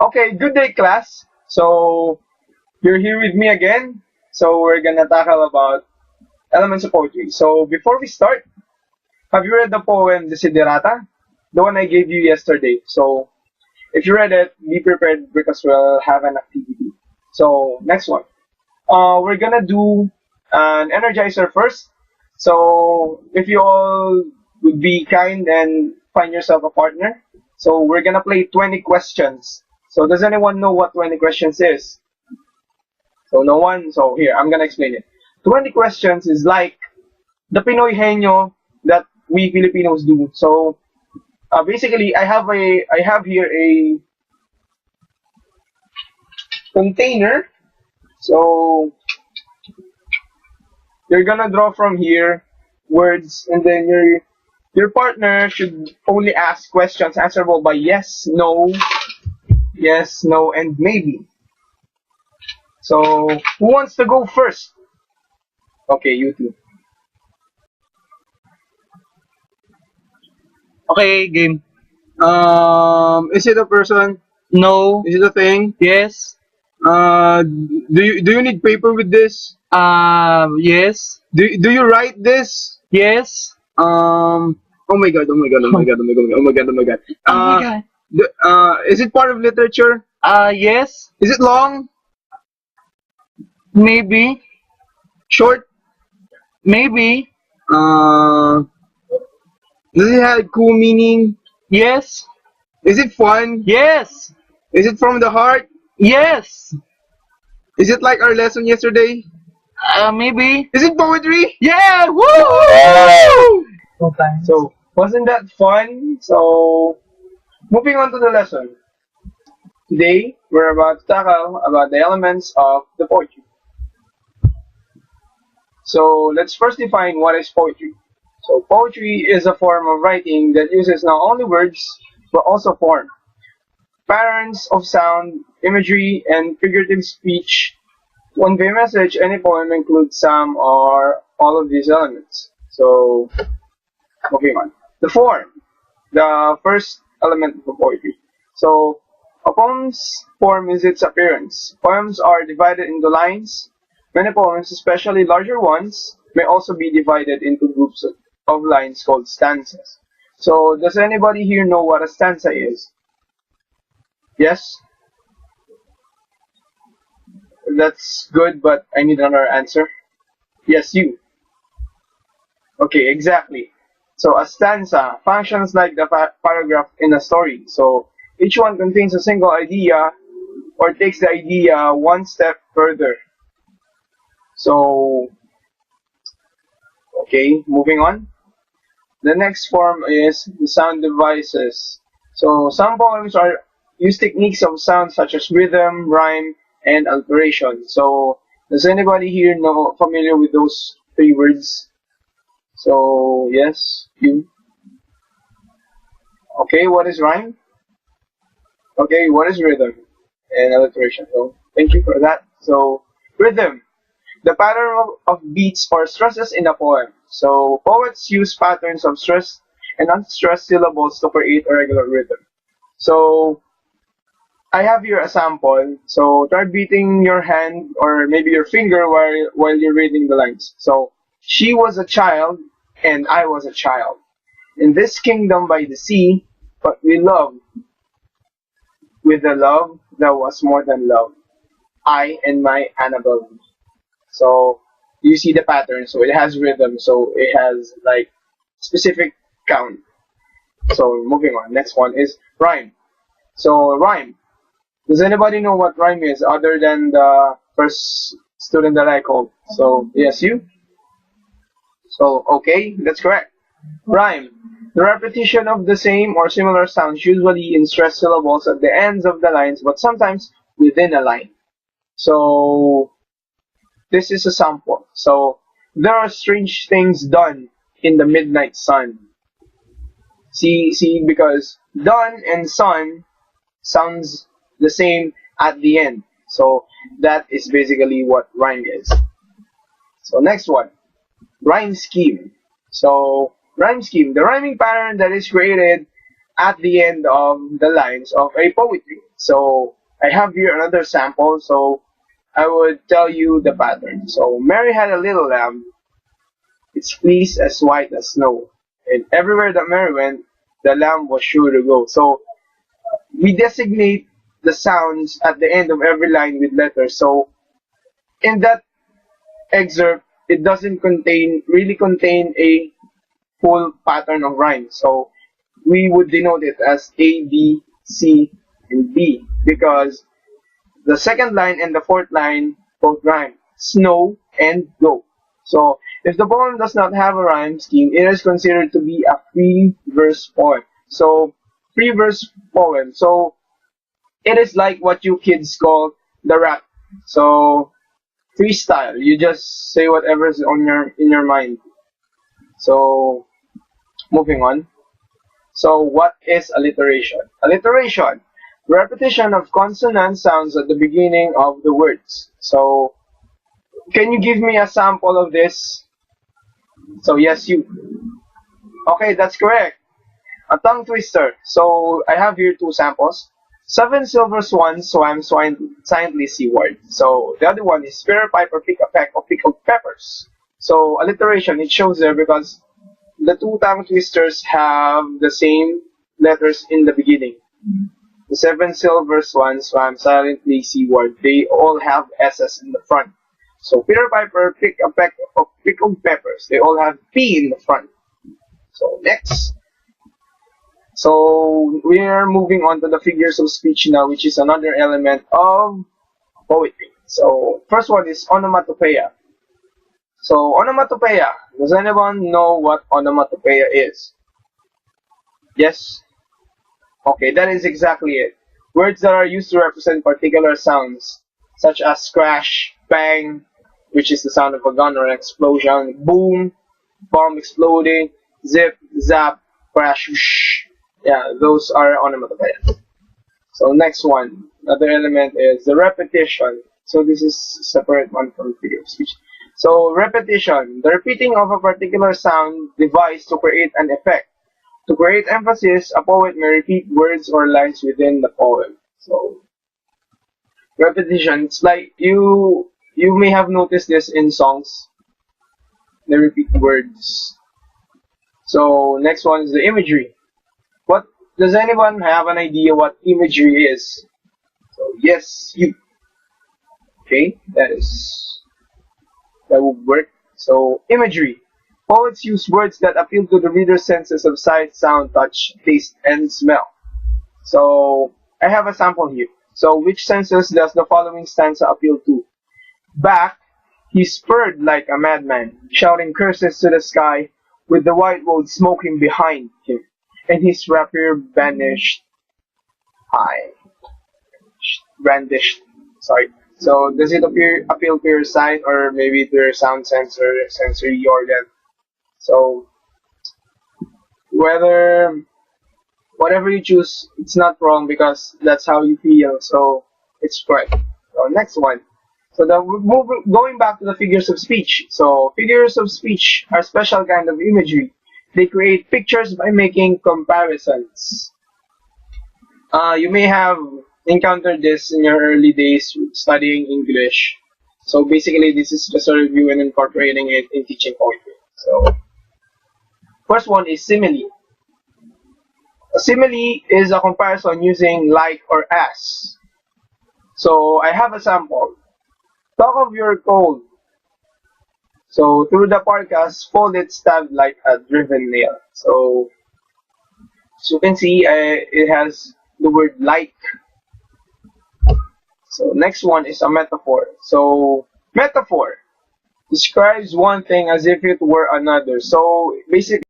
Okay, good day, class. So, you're here with me again. So, we're gonna tackle about elements of poetry. So, before we start, have you read the poem Desiderata? The one I gave you yesterday. So, if you read it, be prepared because we'll have an activity. So, next one. We're gonna do an energizer first. So, if you all would be kind and find yourself a partner. So, we're gonna play 20 questions. So, does anyone know what 20 questions is? So, no one? So, here, I'm gonna explain it. 20 questions is like the Pinoy henyo that we Filipinos do. So, basically, I have here a container. So, you're gonna draw from here words, and then your partner should only ask questions answerable by yes, no, and maybe. So who wants to go first? Okay, you two. Okay, game. Is it a person? No. Is it a thing? Yes. Do you need paper with this? Yes. Do you write this? Yes. Oh my god, oh my god, oh my god, oh my god, oh my god, oh my god. Oh my god. Is it part of literature? Yes. Is it long? Maybe. Short? Maybe. Uh, does it have cool meaning? Yes. Is it fun? Yes. Is it from the heart? Yes. Is it like our lesson yesterday? Maybe. Is it poetry? Yeah. Woo! So, wasn't that fun? So, moving on to the lesson. Today, we're about to tackle about the elements of the poetry. So, let's first define what is poetry. So, poetry is a form of writing that uses not only words, but also form, patterns of sound, imagery, and figurative speech. To convey a message, any poem includes some or all of these elements. So, moving on. The form, the first element of poetry. So, a poem's form is its appearance. Poems are divided into lines. Many poems, especially larger ones, may also be divided into groups of lines called stanzas. So, does anybody here know what a stanza is? Yes? That's good, but I need another answer. Yes, you. Okay, exactly. So a stanza functions like the paragraph in a story. So each one contains a single idea or takes the idea one step further. So, okay, moving on. The next form is the sound devices. So some poems are use techniques of sound such as rhythm, rhyme, and alteration. So does anybody here know familiar with those three words? So yes, you. Okay, what is rhyme? Okay, what is rhythm? And alliteration. So thank you for that. So rhythm, the pattern of beats or stresses in a poem. So poets use patterns of stressed and unstressed syllables to create a regular rhythm. So I have here a sample. So try beating your hand or maybe your finger while you're reading the lines. So she was a child and I was a child. In this kingdom by the sea, but we loved with a love that was more than love. I and my Annabelle. So you see the pattern. So it has rhythm. So it has like specific count. So moving on. Next one is rhyme. So rhyme. Does anybody know what rhyme is other than the first student that I called? So yes, you. So okay, that's correct. Rhyme. The repetition of the same or similar sounds, usually in stressed syllables at the ends of the lines, but sometimes within a line. So this is a sample. So there are strange things done in the midnight sun. See, because done and sun sounds the same at the end. So that is basically what rhyme is. So next one, rhyme scheme. So rhyme scheme, the rhyming pattern that is created at the end of the lines of a poetry. So I have here another sample, so I would tell you the pattern. So Mary had a little lamb, its fleece as white as snow, and everywhere that Mary went, the lamb was sure to go. So we designate the sounds at the end of every line with letters. So in that excerpt, it doesn't contain a full pattern of rhymes. So we would denote it as A, B, C, and B because the second line and the fourth line both rhyme. Snow and go. So if the poem does not have a rhyme scheme, it is considered to be a free verse poem. So free verse poem. So it is like what you kids call the rap. So freestyle. You just say whatever's on your in your mind. So moving on. So what is alliteration? Alliteration, repetition of consonant sounds at the beginning of the words. So can you give me a sample of this? So yes, you. Okay, that's correct. A tongue twister. So I have here two samples. Seven silver swans swam silently seaward. So the other one is Spear Piper pick a peck of pickled peppers. So alliteration, it shows there because the two tongue twisters have the same letters in the beginning. The seven silver swans swam silently seaward. They all have S's in the front. So Peter Piper picked a peck of pickled peppers. They all have P in the front. So next. So we are moving on to the figures of speech now, which is another element of poetry. So first one is onomatopoeia. So onomatopoeia. Does anyone know what onomatopoeia is? Yes? Okay, that is exactly it. Words that are used to represent particular sounds, such as crash, bang, which is the sound of a gun or an explosion, boom, bomb exploding, zip, zap, crash, whoosh. Yeah, those are onomatopoeia. So next one, another element is the repetition. So this is a separate one from figure of speech. So repetition, the repeating of a particular sound devised to create an effect. To create emphasis, a poet may repeat words or lines within the poem. So repetition, it's like you may have noticed this in songs. They repeat words. So next one is the imagery. What does anyone have an idea what imagery is? So yes, you. Okay, that would work. So imagery. Poets use words that appeal to the reader's senses of sight, sound, touch, taste, and smell. So I have a sample here. So which senses does the following stanza appeal to? Back, he spurred like a madman, shouting curses to the sky, with the white road smoking behind him, and his rapier banished high. Brandished. Sorry. So does it appeal to your sight or maybe to your sound sensory organ? So whether whatever you choose, it's not wrong because that's how you feel. So it's correct. So next one. So going back to the figures of speech. So figures of speech are special kind of imagery. They create pictures by making comparisons. You may have encountered this in your early days studying English. So basically, this is just a review and incorporating it in teaching poetry. So first one is simile. A simile is a comparison using like or as. So I have a sample. Talk of your cold. So through the podcast, fold it stabbed like a driven nail. So as you can see, it has the word like. So next one is a metaphor. So metaphor describes one thing as if it were another. So basically